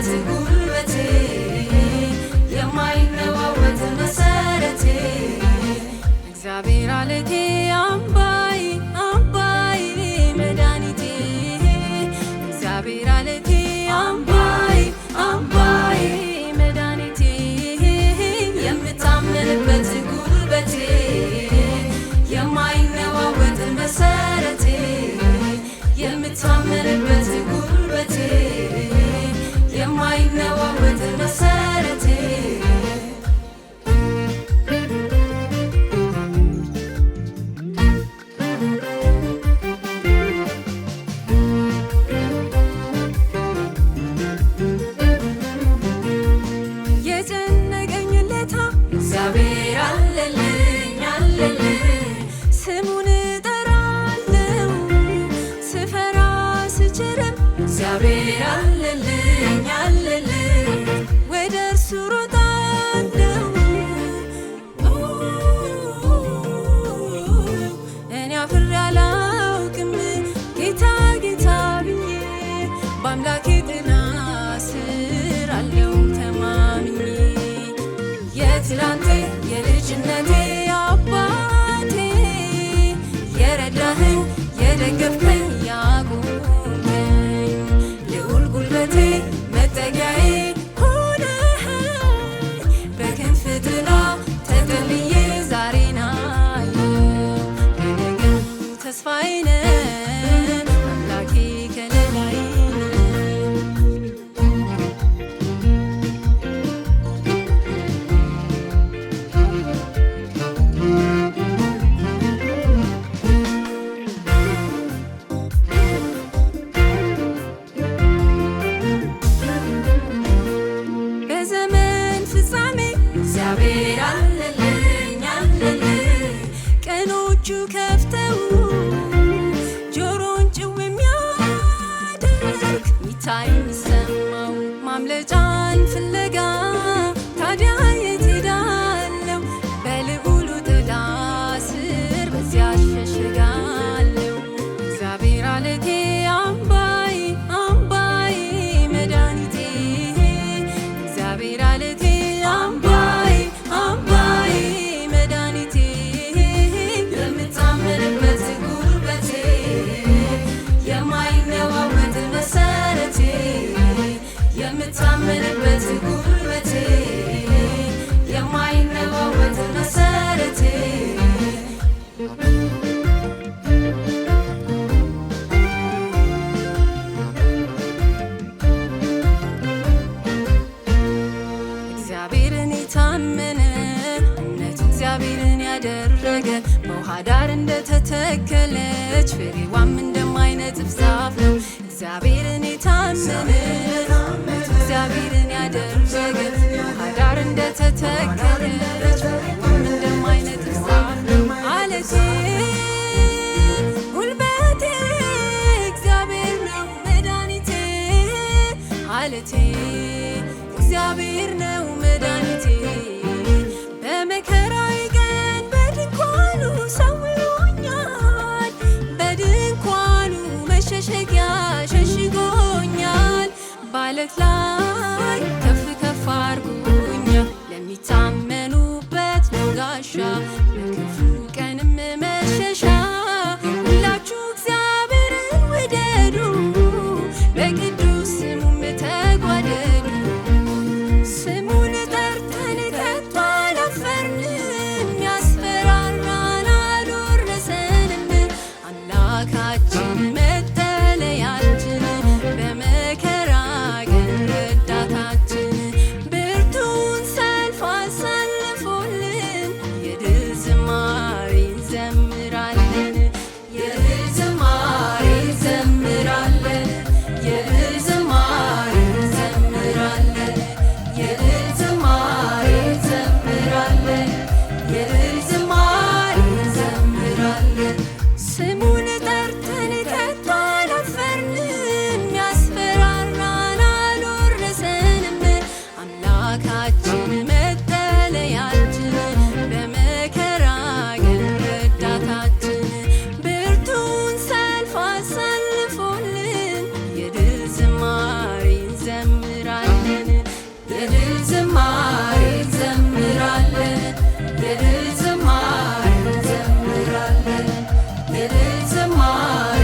ጉልበቴ የማይነዋወጥ መሰረቴ እግዚአብሔር አለቴ አምባዬ አምባዬ መድኃኒቴ እግዚአብሔር አለቴ አምባዬ አምባዬ መድኃኒቴ የምታመንበት ጉልበቴ የማይነዋወጥ መሰረቴ የምታመንበት ጉልበቴ የማይነዋወጥ መሰረቴ የጨነቀኝ ለታ እግዚአብሔር አለልኝ አለልኝ ስሙን እጠራለሁ ስፈራ ስችርም እግዚአብሔር አለልኝ አለልኝ ወደ እርሱ ሮጣለሁ እኔ አፍሬ አላውቅም ጌታ ጌታ ብዬ በአምላኬ ጥላ ስር አለው ተማምኜ የትላንቴ የልጅነቴ አባቴ የረዳኸኝ የደገፍከኝ ያቆምከኝ ልዑል ጉልበቴ መጠጊያዬ ሆነኸኝ በክንፍ ጥላ ተጠልዬ ዛሬን አየሁ ለነገው ተስፋዬ ነህ አምላኬ ከለላዬ በዘመን ፍጻሜ እግዚአብሔር አለልኝ አለልኝ ቀኖቹ ከፍተው ጆሮን ጭው የሚያደርግ ሚታይ የሚሰማው ማምለጫን ፍለጋ ታዲያ የት ሄዳለሁ በልዑሉ ጥላ ስር በዚያ እሸሸጋለሁ እግዚአብሔር አለቴ አምባዬ አምባዬ መድኃኒቴ እግዚአብሔር አለቴ አምባዬ አምባዬ መድኃኒቴ የምታመንበት ጉልበቴ የማይነዋወጥ መሰረቴ የምታመንበት ጉልበቴ የማይነዋወጥ መሰረቴ እግዚአብሔርን የታመነ እምነቱ እግዚአብሔርን ያደረገ በውሃ ዳር እንደተተከለች ፍሬዋም እንደማይነጥፍ ዛፍ ነው እግዚአብሔርን የታመነ እምነቱ እግዚአብሔርን ያደረገ በውሃ ዳር እንደተተከለች ፍሬዋም እንደማይነጥፍ ዛፍ ነው አለቴ ጉልበቴ እግዚአብሔር ነው መድኃኒቴ አለቴ እግዚአብሔር ነው መድኃኒቴ በመከራዬ ቀን በድንኳኑ ሰውሮኛል በድንኳኑ መሸሸጊያ ሸሽጎኛል ባለት ላይ ከፍ ከፍ አድርጎኛል ለሚታመኑበት ነው ጋሻ በክፉ ቀንም መሸሻ ሁላችሁ እግዚአብሔርን ውደዱ በቅዱስ ስሙም ተጓደዱ ስሙን ጠርተን ከቶ አላፈርንም ያስፈራራን አልወረሰንም አምላካችን መጠለያችን በመከራ ቀን ረዳታችን ብርቱን ሰልፍ አሳልፎልን የድል ዝማሬ እንዘምራለን የድል ዝማሬ እንዘምራለን የድል ዝማሬ እንዘምራለን የድል ዝማሬ እንዘምራለን የድል ዝማሬ እንዘምራለን ስሙን ጠርተን ከቶ አላፈርንም ያስፈራራን አልወረሰንም አምላካችን መጠለያችን በመከራ ቀን ረዳታችን ብርቱን ሰልፍ አሳልፎልን የድል ዝማሬ እንዘምራለን ዝማሬ